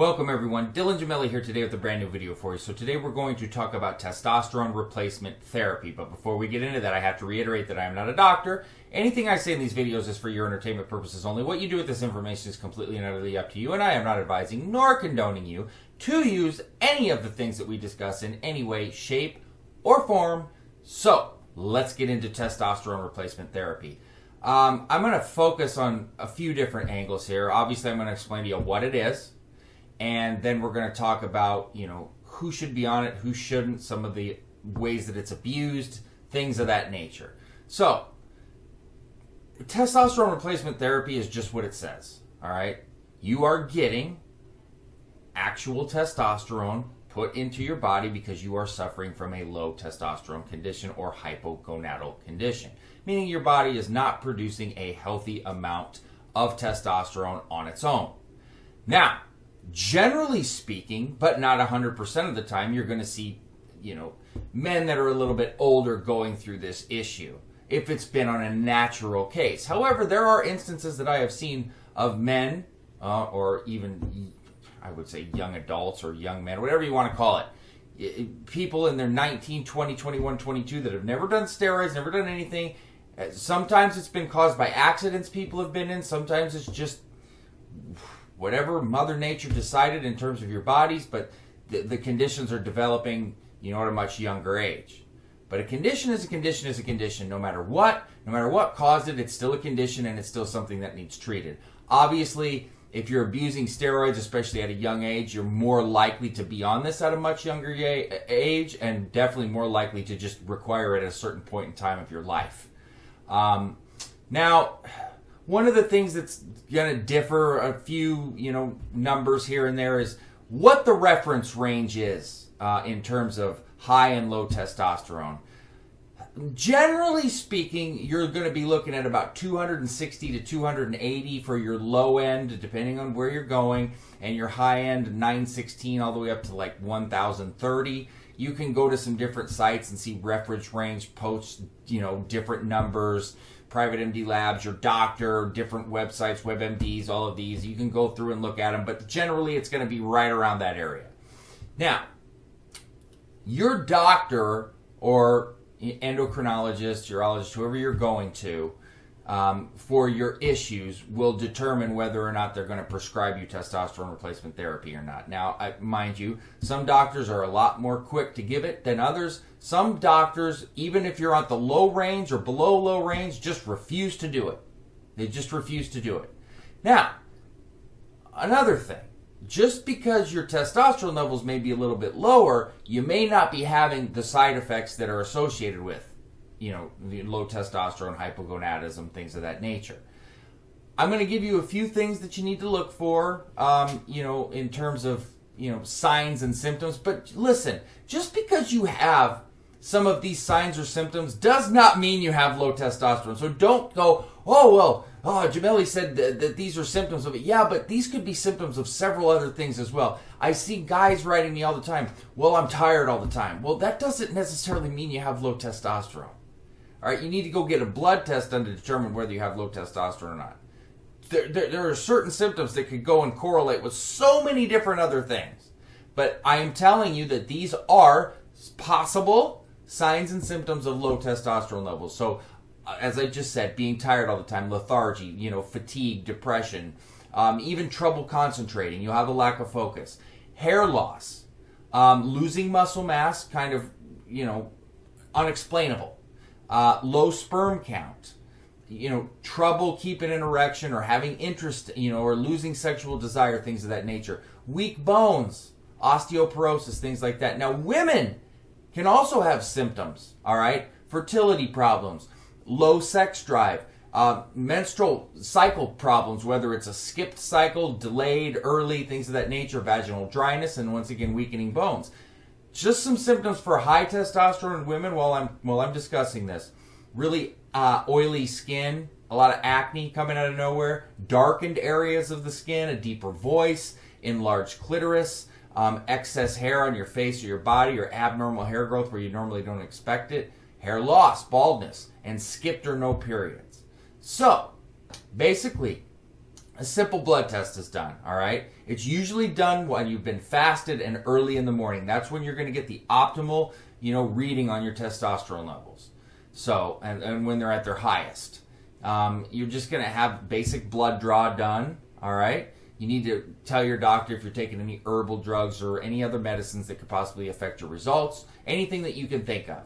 Welcome everyone, Dylan Gemelli here today with a brand new video for you. So today we're going to talk about testosterone replacement therapy. But before we get into that, I have to reiterate that I am not a doctor. Anything I say in these videos is for your entertainment purposes only. What you do with this information is completely and utterly up to you, and I am not advising nor condoning you to use any of the things that we discuss in any way, shape, or form. So let's get into testosterone replacement therapy. I'm going to focus on a few different angles here. Obviously, I'm going to explain to you what it is. And then we're going to talk about, who should be on it, who shouldn't, some of the ways that it's abused, things of that nature. So, testosterone replacement therapy is just what it says, all right? You are getting actual testosterone put into your body because you are suffering from a low testosterone condition or hypogonadal condition, meaning your body is not producing a healthy amount of testosterone on its own. Now, generally speaking, but not 100% of the time, you're going to see, men that are a little bit older going through this issue, if it's been on a natural case. However, there are instances that I have seen of men, or even, I would say young adults or young men, whatever you want to call it, people in their 19, 20, 21, 22 that have never done steroids, never done anything. Sometimes it's been caused by accidents people have been in. Sometimes it's just whatever Mother Nature decided in terms of your bodies, but the conditions are developing, at a much younger age. But a condition is a condition is a condition. No matter what caused it, it's still a condition and it's still something that needs treated. Obviously, if you're abusing steroids, especially at a young age, you're more likely to be on this at a much younger age and definitely more likely to just require it at a certain point in time of your life. Now, one of the things that's going to differ a few, numbers here and there is what the reference range is in terms of high and low testosterone. Generally speaking, you're going to be looking at about 260 to 280 for your low end, depending on where you're going, and your high end, 916 all the way up to like 1030. You can go to some different sites and see reference range posts, different numbers. Private MD labs, your doctor, different websites, WebMDs, all of these. You can go through and look at them, but generally it's going to be right around that area. Now, your doctor or endocrinologist, urologist, whoever you're going to, for your issues will determine whether or not they're going to prescribe you testosterone replacement therapy or not. Now, mind you, some doctors are a lot more quick to give it than others. Some doctors, even if you're at the low range or below low range, just refuse to do it. They just refuse to do it. Now, another thing, just because your testosterone levels may be a little bit lower, you may not be having the side effects that are associated with the low testosterone, hypogonadism, things of that nature. I'm going to give you a few things that you need to look for, in terms of, signs and symptoms. But listen, just because you have some of these signs or symptoms does not mean you have low testosterone. So don't go, Gemelli said that these are symptoms of it. Yeah, but these could be symptoms of several other things as well. I see guys writing me all the time, well, I'm tired all the time. Well, that doesn't necessarily mean you have low testosterone. All right, you need to go get a blood test done to determine whether you have low testosterone or not. There are certain symptoms that could go and correlate with so many different other things. But I am telling you that these are possible signs and symptoms of low testosterone levels. So, as I just said, being tired all the time, lethargy, fatigue, depression, even trouble concentrating. You'll have a lack of focus. Hair loss, losing muscle mass, kind of, unexplainable. Low sperm count, trouble keeping an erection or having interest, or losing sexual desire, things of that nature. Weak bones, osteoporosis, things like that. Now, women can also have symptoms, all right? Fertility problems, low sex drive, menstrual cycle problems, whether it's a skipped cycle, delayed, early, things of that nature, vaginal dryness, and once again, weakening bones. Just some symptoms for high testosterone in women while I'm discussing this. Really oily skin, a lot of acne coming out of nowhere, darkened areas of the skin, a deeper voice, enlarged clitoris, excess hair on your face or your body, or abnormal hair growth where you normally don't expect it, hair loss, baldness, and skipped or no periods. So, basically, a simple blood test is done, all right? It's usually done when you've been fasted and early in the morning. That's when you're going to get the optimal, reading on your testosterone levels. So, and when they're at their highest. You're just going to have basic blood draw done, all right? You need to tell your doctor if you're taking any herbal drugs or any other medicines that could possibly affect your results, anything that you can think of.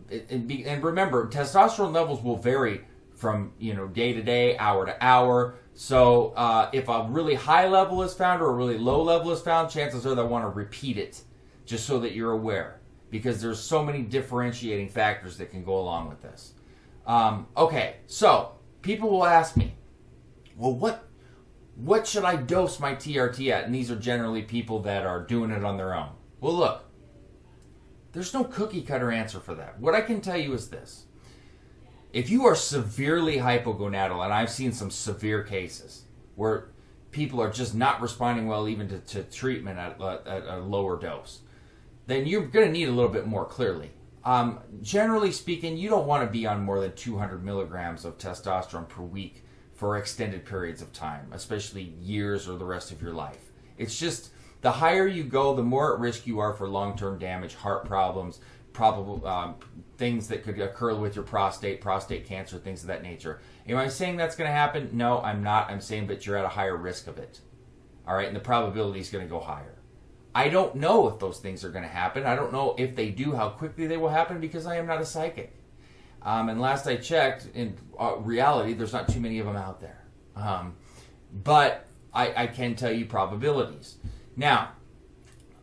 And remember, testosterone levels will vary from day to day, hour to hour. So if a really high level is found or a really low level is found, chances are they'll want to repeat it just so that you're aware, because there's so many differentiating factors that can go along with this. Okay, so people will ask me, well, what should I dose my TRT at? And these are generally people that are doing it on their own. Well, look, there's no cookie cutter answer for that. What I can tell you is this. If you are severely hypogonadal, and I've seen some severe cases where people are just not responding well even to treatment at a lower dose, then you're going to need a little bit more clearly. Generally speaking, you don't want to be on more than 200 milligrams of testosterone per week for extended periods of time, especially years or the rest of your life. It's just, the higher you go, the more at risk you are for long-term damage, heart problems, probable things that could occur with your prostate cancer, things of that nature. Am I saying that's going to happen? No, I'm not. I'm saying that you're at a higher risk of it. All right, and the probability is going to go higher. I don't know if those things are going to happen. I don't know if they do, how quickly they will happen, because I am not a psychic. And last I checked, in reality, there's not too many of them out there. But I can tell you probabilities. Now,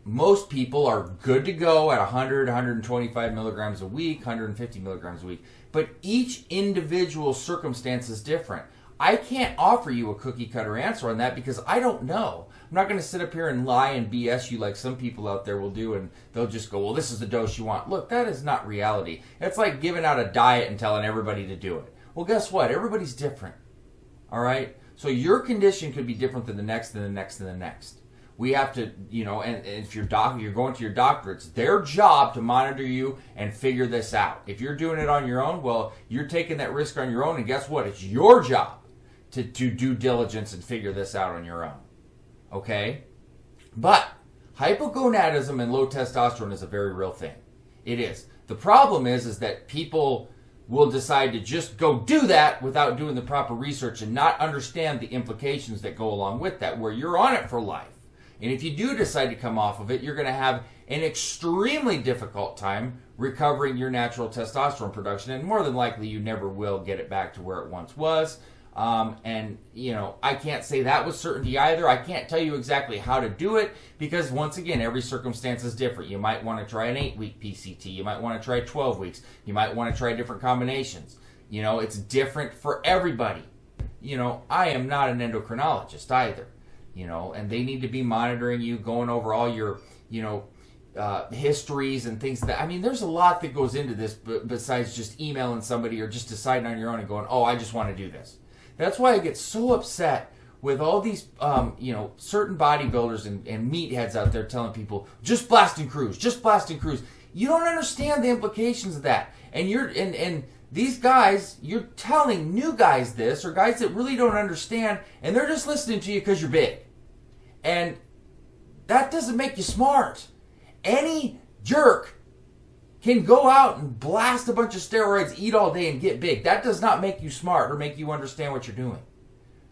most people are good to go at 100, 125 milligrams a week, 150 milligrams a week. But each individual circumstance is different. I can't offer you a cookie cutter answer on that because I don't know. I'm not going to sit up here and lie and BS you like some people out there will do, and they'll just go, well, this is the dose you want. Look, that is not reality. It's like giving out a diet and telling everybody to do it. Well, guess what? Everybody's different. All right? So your condition could be different than the next, and the next, and the next. We have to, and if you're going to your doctor, it's their job to monitor you and figure this out. If you're doing it on your own, well, you're taking that risk on your own, and guess what? It's your job to do due diligence and figure this out on your own. Okay? But hypogonadism and low testosterone is a very real thing. It is. The problem is that people will decide to just go do that without doing the proper research and not understand the implications that go along with that, where you're on it for life. And if you do decide to come off of it, you're going to have an extremely difficult time recovering your natural testosterone production, and more than likely you never will get it back to where it once was. I can't say that with certainty either. I can't tell you exactly how to do it because, once again, every circumstance is different. You might want to try an 8-week PCT. You might want to try 12 weeks. You might want to try different combinations. It's different for everybody. I am not an endocrinologist either. And they need to be monitoring you, going over all your, histories and things there's a lot that goes into this besides just emailing somebody or just deciding on your own and going, oh, I just want to do this. That's why I get so upset with all these, certain bodybuilders and meatheads out there telling people, just blast and cruise, just blast and cruise. You don't understand the implications of that. And these guys, you're telling new guys this, or guys that really don't understand, and they're just listening to you because you're big. And that doesn't make you smart. Any jerk can go out and blast a bunch of steroids, eat all day, and get big. That does not make you smart or make you understand what you're doing.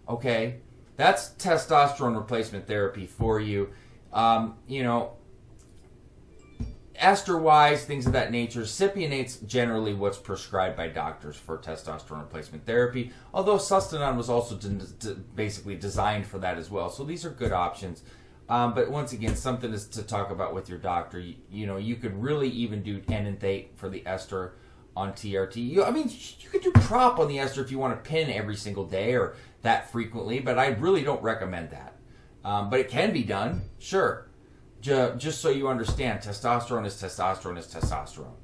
Okay? That's testosterone replacement therapy for you. Ester-wise, things of that nature. Cypionate's generally what's prescribed by doctors for testosterone replacement therapy, although Sustanon was also basically designed for that as well. So these are good options. But once again, something is to talk about with your doctor. You could really even do enanthate for the ester on TRT. You could do prop on the ester if you want to pin every single day or that frequently, but I really don't recommend that. But it can be done, sure. Just so you understand, testosterone is testosterone is testosterone.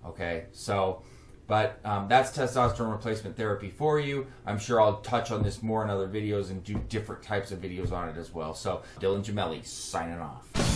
Okay, so, but that's testosterone replacement therapy for you. I'm sure I'll touch on this more in other videos and do different types of videos on it as well. So, Dylan Gemelli signing off.